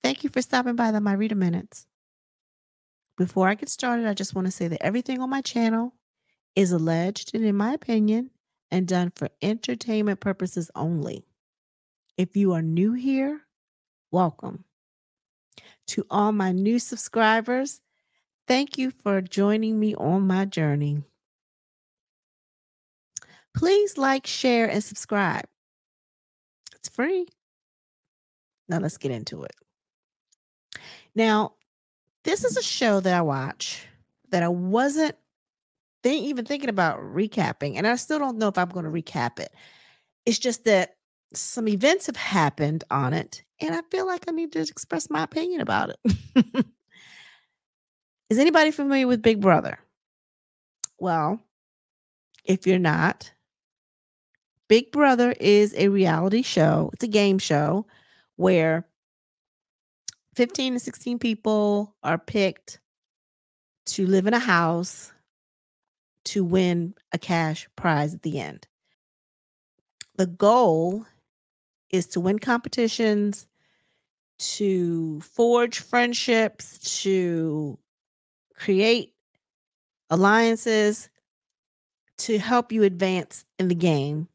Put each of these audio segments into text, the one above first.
Thank you for stopping by My Reader Minutes. Before I get started, I just want to say that everything on my channel is alleged and, in my opinion, and done for entertainment purposes only. If you are new here, welcome. To all my new subscribers, thank you for joining me on my journey. Please like, share, and subscribe. It's free. Now let's get into it. Now, this is a show that I watch that I wasn't even thinking about recapping, and I still don't know if I'm going to recap it. It's just that some events have happened on it, and I feel like I need to express my opinion about it. Is anybody familiar with Big Brother? Well, if you're not, Big Brother is a reality show. It's a game show where 15 to 16 people are picked to live in a house to win a cash prize at the end. The goal is to win competitions, to forge friendships, to create alliances, to help you advance in the game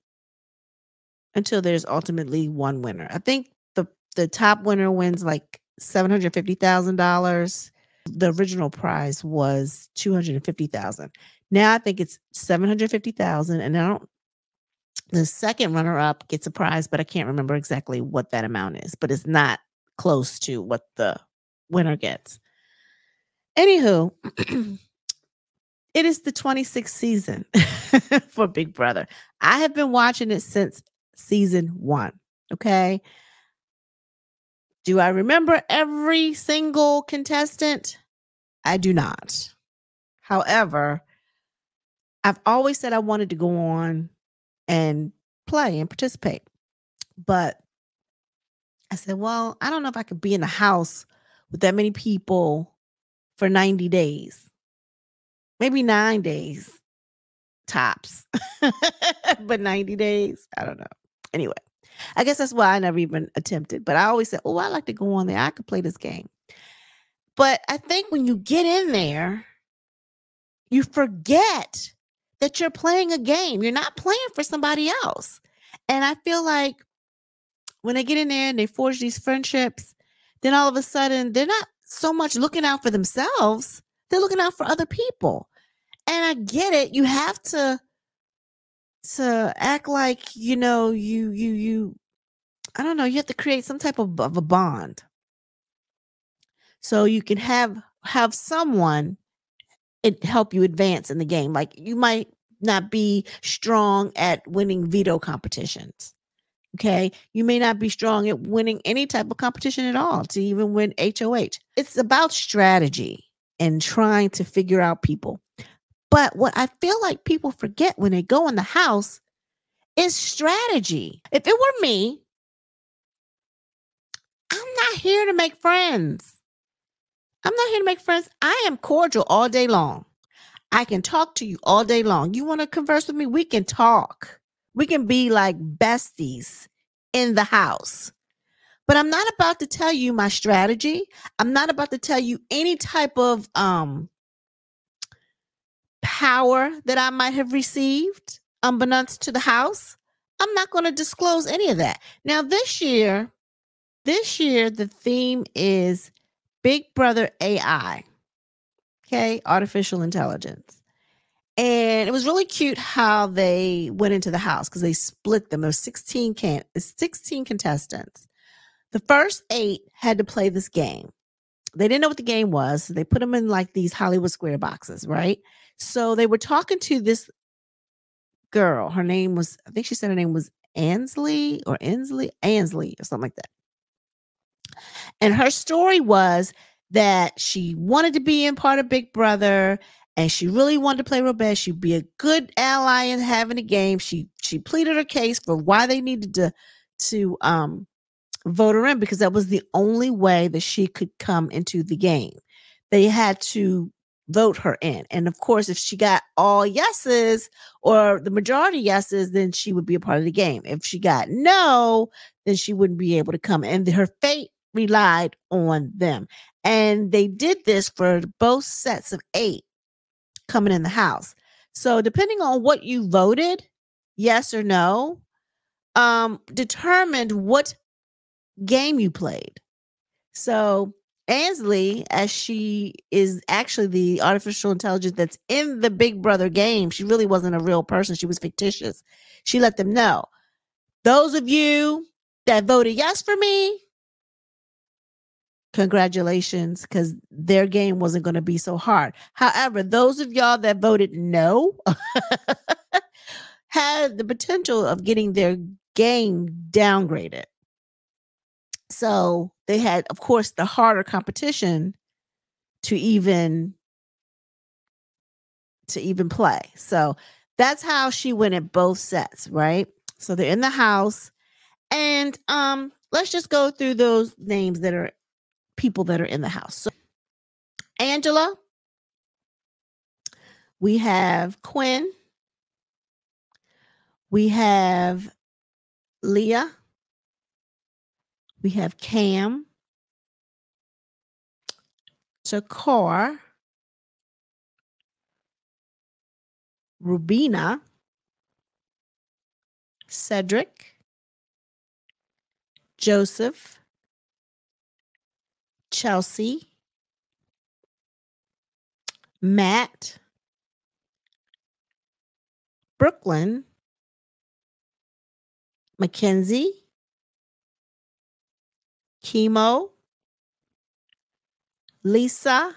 until there's ultimately one winner. I think the top winner wins like $750,000. The original prize was $250,000. Now I think it's $750,000, and the second runner-up gets a prize, but I can't remember exactly what that amount is, but it's not close to what the winner gets. Anywho, it is the 26th season for Big Brother. I have been watching it since season 1, okay? Do I remember every single contestant? I do not. However, I've always said I wanted to go on and play and participate. But I said, well, I don't know if I could be in the house with that many people for 90 days. Maybe 9 days tops. But 90 days, I don't know. Anyway, I guess that's why I never even attempted. But I always said, oh, I like to go on there. I could play this game. But I think when you get in there, you forget that you're playing a game. You're not playing for somebody else. And I feel like when they get in there and they forge these friendships, then all of a sudden they're not so much looking out for themselves. They're looking out for other people. And I get it. You have to act like, you I don't know, you have to create some type of a bond. So you can have someone help you advance in the game. Like you might not be strong at winning veto competitions. Okay. You may not be strong at winning any type of competition at all to even win HOH. It's about strategy and trying to figure out people. But what I feel like people forget when they go in the house is strategy. If it were me, I'm not here to make friends. I'm not here to make friends. I am cordial all day long. I can talk to you all day long. You want to converse with me? We can talk. We can be like besties in the house. But I'm not about to tell you my strategy. I'm not about to tell you any type of power that I might have received unbeknownst to the house. I'm not going to disclose any of that. Now, this year, the theme is Big Brother AI. Okay, artificial intelligence. And it was really cute how they went into the house because they split them. There were 16 contestants. The first 8 had to play this game. They didn't know what the game was. So they put them in like these Hollywood square boxes, right? So they were talking to this girl. Her name was, I think she said her name was Ansley or something like that. And her story was that she wanted to be in part of Big Brother and she really wanted to play real bad. She'd be a good ally in having a game. She pleaded her case for why they needed to vote her in because that was the only way that she could come into the game. They had to vote her in. And of course, if she got all yeses or the majority yeses, then she would be a part of the game. If she got no, then she wouldn't be able to come. And her fate relied on them. And they did this for both sets of 8 coming in the house. So depending on what you voted, yes or no, determined what game you played. So Ansley, as she is actually the artificial intelligence that's in the Big Brother game, she really wasn't a real person. She was fictitious. She let them know, those of you that voted yes for me, congratulations, because their game wasn't going to be so hard. However, those of y'all that voted no had the potential of getting their game downgraded. So they had, of course, the harder competition to even play. So that's how she went at both sets, right? So they're in the house, and let's just go through those names that are people that are in the house. So Angela, we have Quinn, we have Leah, we have Cam, Takar, Rubina, Cedric, Joseph, Chelsea, Matt, Brooklyn, Mackenzie, Chemo, Lisa,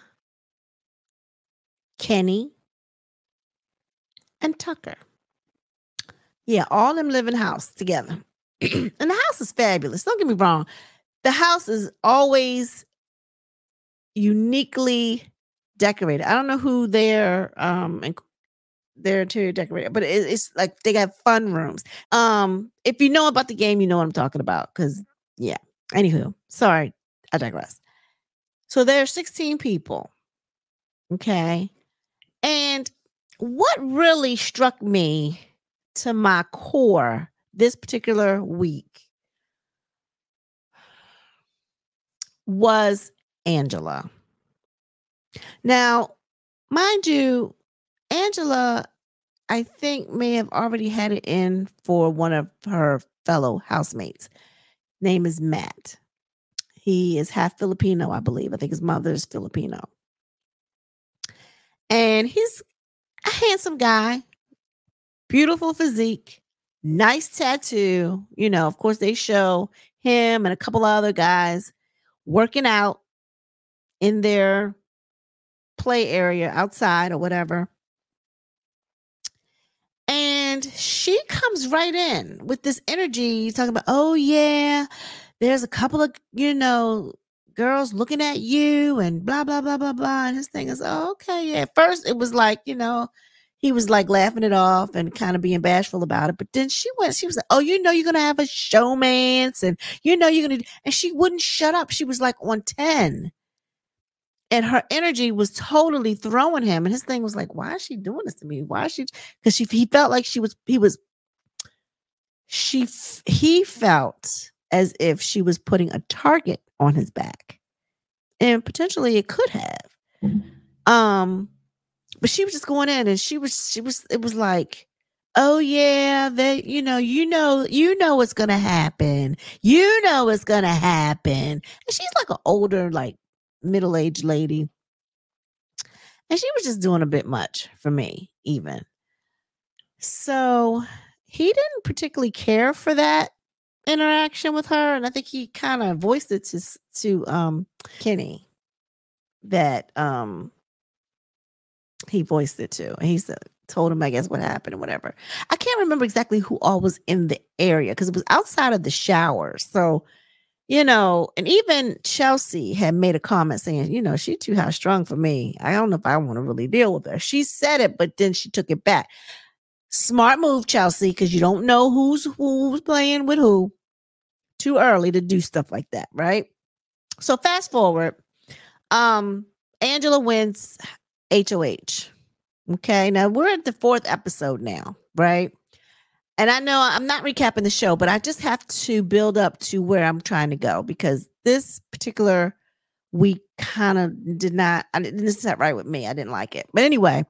Kenny, and Tucker. Yeah, all them live in house together. And the house is fabulous. Don't get me wrong. The house is always uniquely decorated. I don't know who their interior decorator, but it's like they got fun rooms. If you know about the game, you know what I'm talking about. Because yeah. Anywho, sorry, I digress. So there are 16 people. Okay. And what really struck me to my core this particular week was Angela. Now, mind you, Angela, I think, may have already had it in for one of her fellow housemates. Name is Matt. He is half Filipino, I believe. I think his mother is Filipino. And he's a handsome guy, beautiful physique, nice tattoo. You know, of course, they show him and a couple other guys working out in their play area outside or whatever. And she comes right in with this energy talking about, oh, yeah, there's a couple of, girls looking at you and blah, blah, blah, blah, blah. And his thing is, oh, okay. Yeah. At first, it was like, he was like laughing it off and kind of being bashful about it. But then she was like, oh, you're going to have a showmance and you're going to, and she wouldn't shut up. She was like on 10. And her energy was totally throwing him. And his thing was like, why is she doing this to me? Why is she? Because he felt like he felt as if she was putting a target on his back. And potentially it could have. But she was just going in and it was like, oh yeah, that, you know what's going to happen. You know what's going to happen. And she's like an older, like, middle-aged lady, and she was just doing a bit much for me even. So he didn't particularly care for that interaction with her, and I think he kind of voiced it to Kenny that he voiced it to, and he told him, I guess, what happened and whatever. I can't remember exactly who all was in the area because it was outside of the showers. So and even Chelsea had made a comment saying, she's too high strung for me. I don't know if I want to really deal with her. She said it, but then she took it back. Smart move, Chelsea, because you don't know who's playing with who. Too early to do stuff like that, right? So fast forward, Angela wins HOH. Okay, now we're at the 4th episode now, right? And I know I'm not recapping the show, but I just have to build up to where I'm trying to go because this particular week kind of didn't set right with me. I didn't like it. But anyway,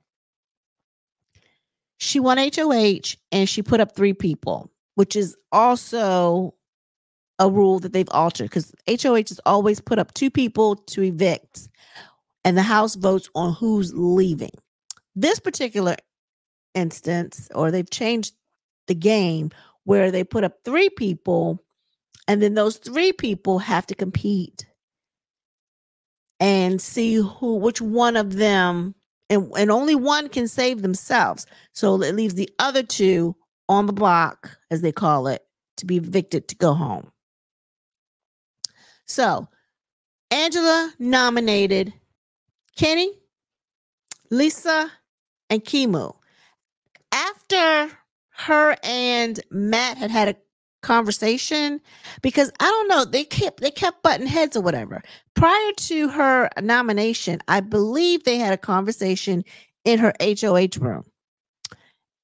she won HOH and she put up 3 people, which is also a rule that they've altered because HOH has always put up 2 people to evict and the house votes on who's leaving. This particular instance, or they've changed the game where they put up 3 people and then those 3 people have to compete and see which one of them, and only one can save themselves. So it leaves the other 2 on the block, as they call it, to be evicted to go home. So Angela nominated Kenny, Lisa, and Kimu. After her and Matt had a conversation, because I don't know, they kept butting heads or whatever. Prior to her nomination, I believe they had a conversation in her HOH room.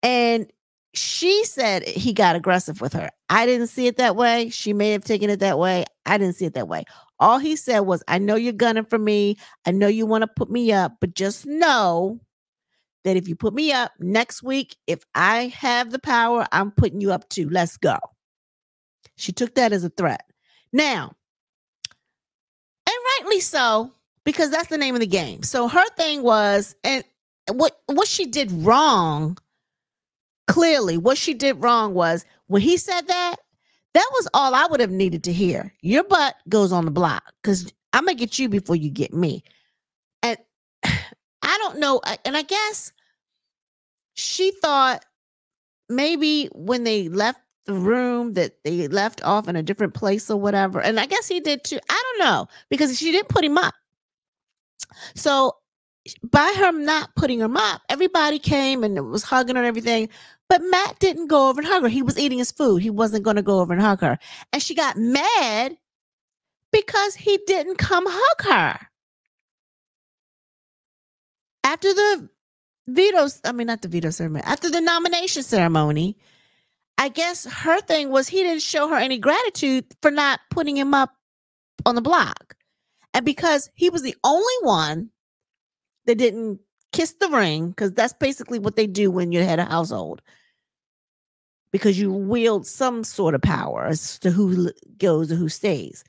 And she said he got aggressive with her. I didn't see it that way. She may have taken it that way. I didn't see it that way. All he said was, I know you're gunning for me. I know you want to put me up, but just know that if you put me up next week, if I have the power, I'm putting you up too. Let's go. She took that as a threat. Now, and rightly so, because that's the name of the game. So her thing was, and what she did wrong, clearly, what she did wrong was when he said that was all I would have needed to hear. Your butt goes on the block because I'm going to get you before you get me. And I don't know. And I guess she thought maybe when they left the room that they left off in a different place or whatever. And I guess he did too. I don't know, because she didn't put him up. So by her not putting him up, everybody came and was hugging her and everything. But Matt didn't go over and hug her. He was eating his food. He wasn't going to go over and hug her. And she got mad because he didn't come hug her. After the after the nomination ceremony, I guess her thing was he didn't show her any gratitude for not putting him up on the block. And because he was the only one that didn't kiss the ring, because that's basically what they do when you're head of household, because you wield some sort of power as to who goes or who stays.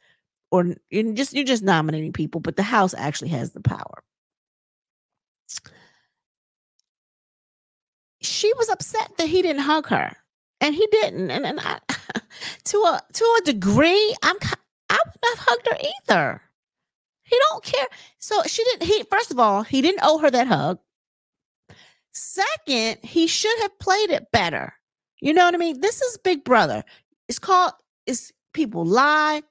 Or you're just nominating people, but the house actually has the power. She was upset that he didn't hug her, and he didn't. And I, to a degree, I wouldn't have hugged her either. He don't care. So she didn't. First of all, he didn't owe her that hug. Second, he should have played it better. You know what I mean? This is Big Brother. It's people lie.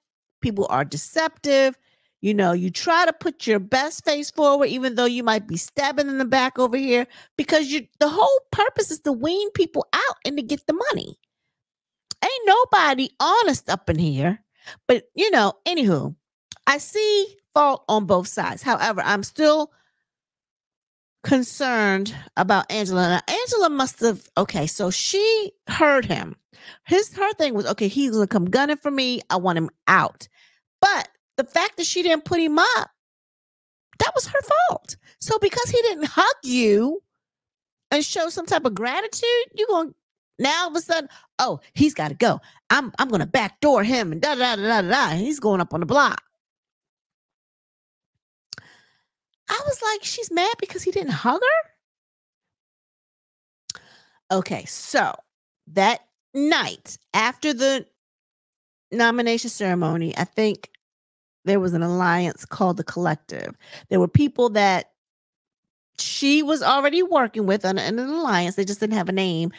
People are deceptive. You know, you try to put your best face forward, even though you might be stabbing in the back over here, because the whole purpose is to wean people out and to get the money. Ain't nobody honest up in here. But, anywho, I see fault on both sides. However, I'm still concerned about Angela. Now, Angela must have, so she heard him. Her thing was, he's going to come gunning for me. I want him out. But the fact that she didn't put him up, that was her fault. So because he didn't hug you and show some type of gratitude, you're going, now all of a sudden, he's got to go. I'm going to backdoor him and da-da-da-da-da. He's going up on the block. I was like, she's mad because he didn't hug her? Okay, so that night after the nomination ceremony, I think there was an alliance called the Collective. There were people that she was already working with in an alliance. They just didn't have a name.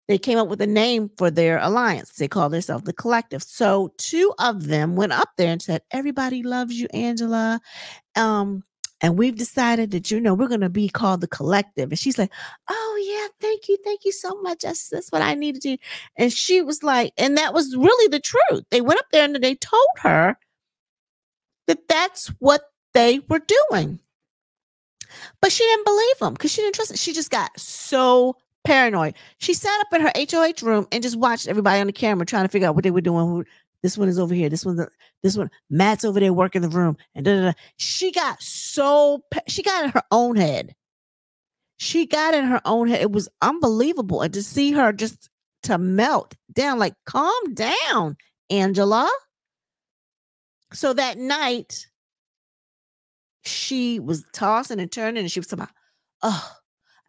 They came up with a name for their alliance. They called themselves the Collective. So 2 of them went up there and said, everybody loves you, Angela. And we've decided that, we're going to be called the Collective. And she's like, oh, yeah, thank you. Thank you so much. That's what I needed to. And she was like, and that was really the truth. They went up there and they told her that that's what they were doing. But she didn't believe them because she didn't trust it. She just got so Paranoid. She sat up in her HOH room and just watched everybody on the camera trying to figure out what they were doing. This one is over here. This one. Matt's over there working the room. And she got in her own head. She got in her own head. It was unbelievable. And to see her just to melt down, like, calm down, Angela. So that night, she was tossing and turning, and she was talking about, oh,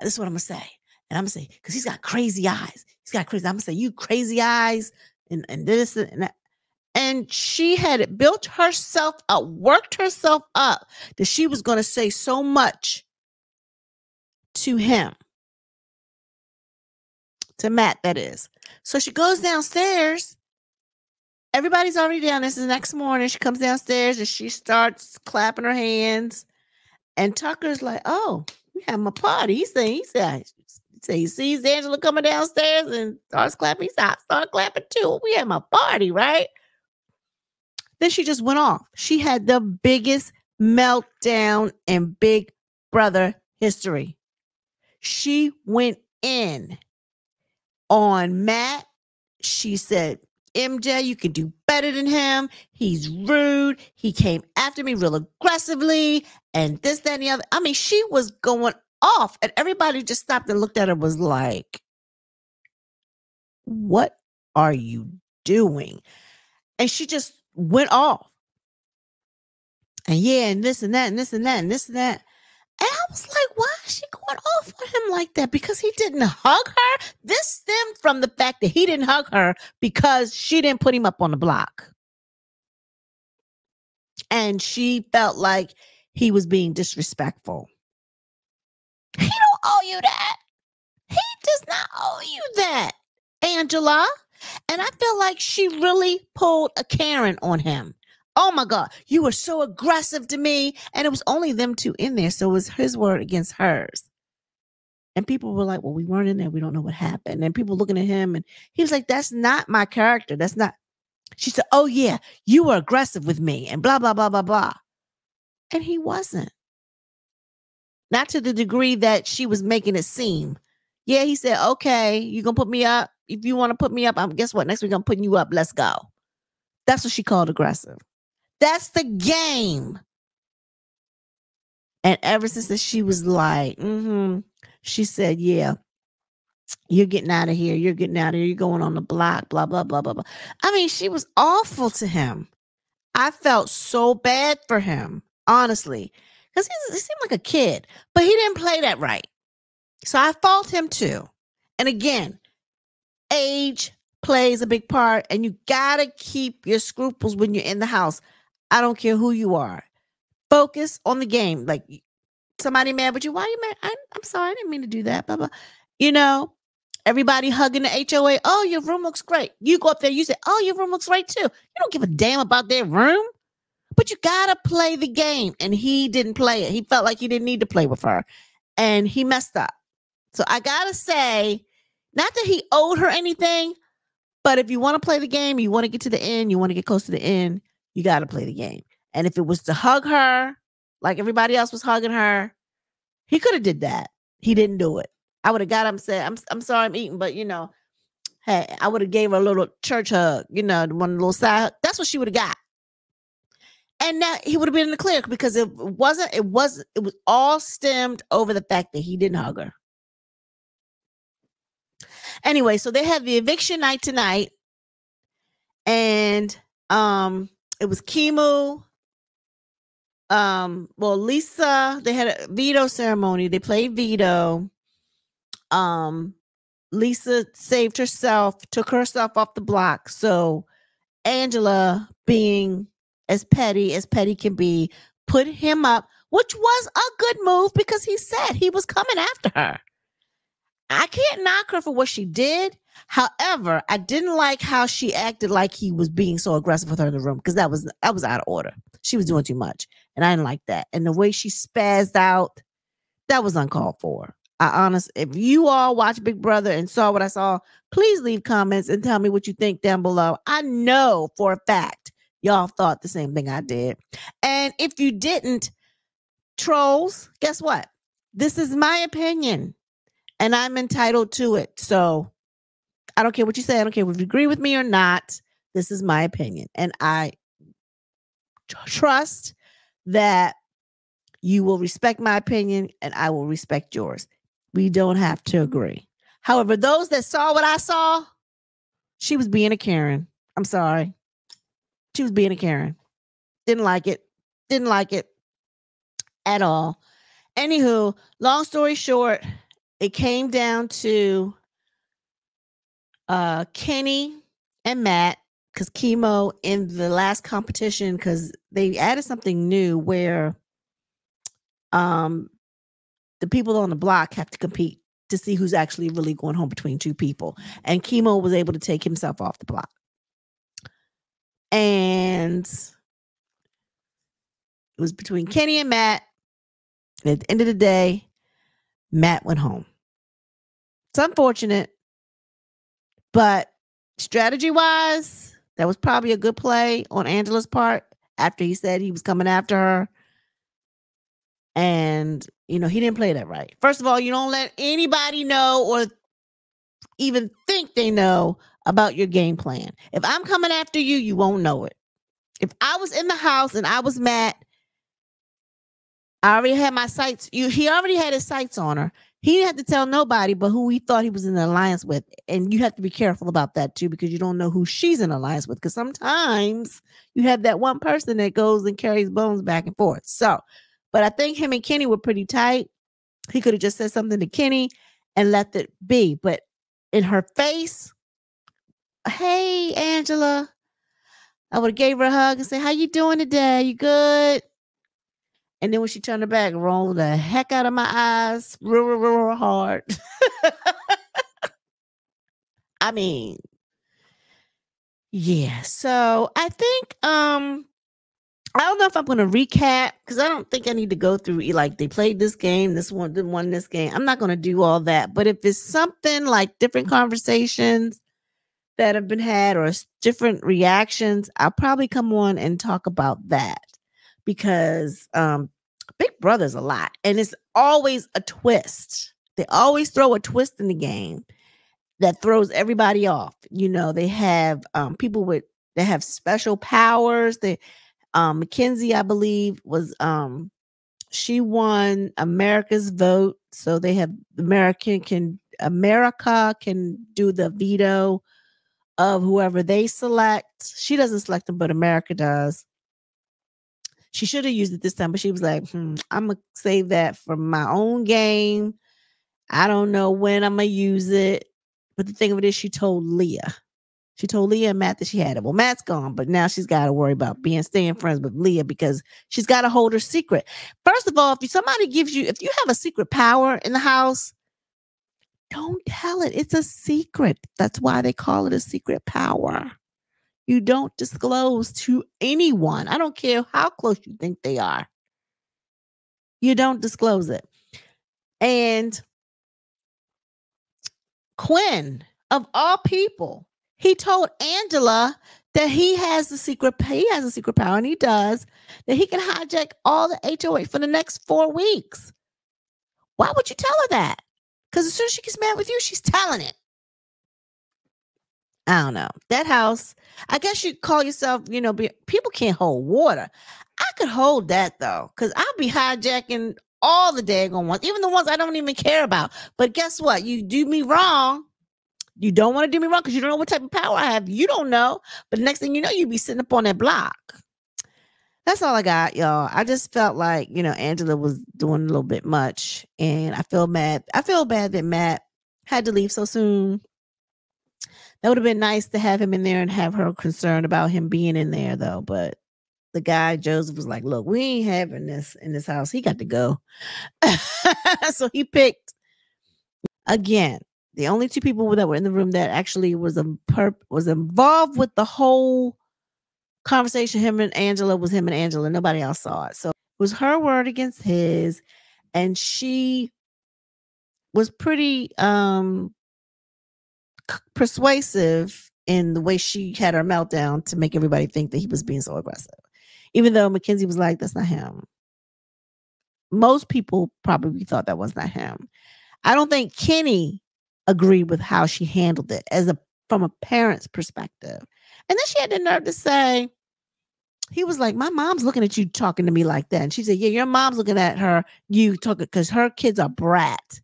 this is what I'm going to say. And I'm going to say, because he's got crazy eyes. I'm going to say, you crazy eyes, and this and that. And she had built herself up, worked herself up, that she was going to say so much to him. To Matt, that is. So she goes downstairs. Everybody's already down. This is the next morning. She comes downstairs and she starts clapping her hands. And Tucker's like, oh, we having a party. He sees Angela coming downstairs and starts clapping. He starts clapping too. We having a party, right? Then she just went off. She had the biggest meltdown in Big Brother history. She went in on Matt. She said, MJ, you can do better than him. He's rude. He came after me real aggressively and this, that, and the other. I mean, she was going off and everybody just stopped and looked at her, was like, what are you doing? And she just went off. And yeah, and this and that, and this and that, and this and that. And I was like, why is she going off on him like that? Because he didn't hug her? This stemmed from the fact that he didn't hug her because she didn't put him up on the block. And she felt like he was being disrespectful. He don't owe you that. He does not owe you that, Angela. And I feel like she really pulled a Karen on him. Oh my God, you were so aggressive to me. And it was only them two in there. So it was his word against hers. And people were like, well, we weren't in there. We don't know what happened. And people looking at him and he was like, that's not my character. That's not. She said, oh yeah, you were aggressive with me and blah, blah, blah, blah, blah. And he wasn't. Not to the degree that she was making it seem. Yeah, he said, okay, you're going to put me up. If you want to put me up, guess what? Next week I'm putting you up. Let's go. That's what she called aggressive. That's the game. And ever since that, she was like, she said, yeah, you're getting out of here. You're getting out of here. You're going on the block, blah, blah, blah, blah, blah. I mean, she was awful to him. I felt so bad for him, honestly, because he seemed like a kid, but he didn't play that right. So I fault him too. And again, age plays a big part, and you got to keep your scruples when you're in the house. I don't care who you are. Focus on the game. Like, somebody mad with you. Why are you mad? I'm sorry. I didn't mean to do that. Blah, blah. You know, everybody hugging the HOA. Oh, your room looks great. You go up there. You say, oh, your room looks great too. You don't give a damn about their room. But you got to play the game. And he didn't play it. He felt like he didn't need to play with her. And he messed up. So I got to say, not that he owed her anything, but if you want to play the game, you want to get to the end, you want to get close to the end, you got to play the game. And if it was to hug her, like everybody else was hugging her, he could have did that. He didn't do it. I would have got him and said, I'm sorry I'm eating, but hey, I would have gave her a little church hug, one little side hug. That's what she would have got. And now he would have been in the clear because it was all stemmed over the fact that he didn't hug her. Anyway, so they had the eviction night tonight. And it was Kimu. Lisa, they had a veto ceremony. They played veto. Lisa saved herself, took herself off the block. So Angela, being as petty can be, put him up, which was a good move because he said he was coming after her. I can't knock her for what she did. However, I didn't like how she acted like he was being so aggressive with her in the room because that was out of order. She was doing too much, and I didn't like that. And the way she spazzed out, that was uncalled for. If you all watch Big Brother and saw what I saw, please leave comments and tell me what you think down below. I know for a fact y'all thought the same thing I did. And if you didn't, trolls, guess what? This is my opinion. and I'm entitled to it. So I don't care what you say. I don't care if you agree with me or not. This is my opinion. And I trust that you will respect my opinion and I will respect yours. We don't have to agree. However, those that saw what I saw, she was being a Karen. I'm sorry. She was being a Karen. Didn't like it. Didn't like it at all. Anywho, long story short, it came down to Kenny and Matt, because Chemo in the last competition, because they added something new where the people on the block have to compete to see who's actually really going home between two people. And Chemo was able to take himself off the block. And it was between Kenny and Matt. And at the end of the day, Matt went home. It's unfortunate, but strategy-wise, that was probably a good play on Angela's part after he said he was coming after her. And, he didn't play that right. First of all, you don't let anybody know or even think they know about your game plan. If I'm coming after you, you won't know it. If I was in the house and I was Matt, I already had my sights. He already had his sights on her. He didn't have to tell nobody but who he thought he was in an alliance with. And you have to be careful about that too, because you don't know who she's in alliance with. Because sometimes you have that one person that goes and carries bones back and forth. So, but I think him and Kenny were pretty tight. He could have just said something to Kenny and let it be. But in her face, hey, Angela, I would have gave her a hug and say, how you doing today? You good? And then when she turned her back, rolled the heck out of my eyes real hard. I mean, yeah. So I think I don't know if I'm going to recap, because I don't think I need to go through like they played this game, this one won this game. I'm not going to do all that. But if it's something like different conversations that have been had or different reactions, I'll probably come on and talk about that, because Big Brother's a lot, and it's always a twist. They always throw a twist in the game that throws everybody off. They have people that have special powers. They Mackenzie, I believe, was she won America's vote, so they have America can do the veto of whoever they select. She doesn't select them, but America does. She should have used it this time, but she was like, I'm going to save that for my own game. I don't know when I'm going to use it. But the thing of it is, she told Leah. She told Leah and Matt that she had it. Well, Matt's gone, but now she's got to worry about staying friends with Leah, because she's got to hold her secret. First of all, if you have a secret power in the house, don't tell it. It's a secret. That's why they call it a secret power. You don't disclose to anyone. I don't care how close you think they are. You don't disclose it. And Quinn, of all people, he told Angela that he has a secret power, and he does, that he can hijack all the HOA for the next 4 weeks. Why would you tell her that? Because as soon as she gets mad with you, she's telling it. I don't know. That house, I guess you call yourself, people can't hold water. I could hold that though, because I'll be hijacking all the daggone ones, even the ones I don't even care about. But guess what? You do me wrong. You don't want to do me wrong because you don't know what type of power I have. You don't know. But the next thing you know, you'll be sitting up on that block. That's all I got, y'all. I just felt like, Angela was doing a little bit much. And I feel mad. I feel bad that Matt had to leave so soon. That would have been nice to have him in there and have her concerned about him being in there, though. But the guy, Joseph, was like, look, we ain't having this in this house. He got to go. So he picked, again, the only two people that were in the room that actually was involved with the whole conversation, him and Angela. Nobody else saw it. So it was her word against his. And she was pretty persuasive in the way she had her meltdown to make everybody think that he was being so aggressive. Even though Mackenzie was like, that's not him. Most people probably thought that was not him. I don't think Kenny agreed with how she handled it from a parent's perspective. And then she had the nerve to say, he was like, my mom's looking at you talking to me like that. And she said, yeah, your mom's looking at her, you talking, because her kids are brat.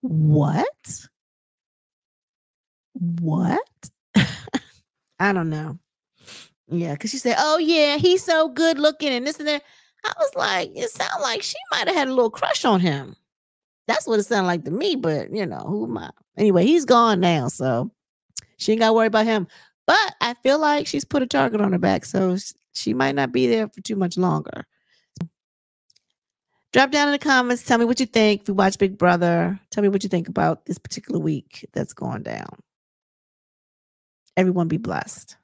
What? What? I don't know. Yeah, because she said, oh, yeah, he's so good looking and this and that. I was like, it sounded like she might have had a little crush on him. That's what it sounded like to me, but who am I? Anyway, he's gone now, so she ain't got to worry about him. But I feel like she's put a target on her back, so she might not be there for too much longer. Drop down in the comments. Tell me what you think. If you watch Big Brother, tell me what you think about this particular week that's going down. Everyone be blessed.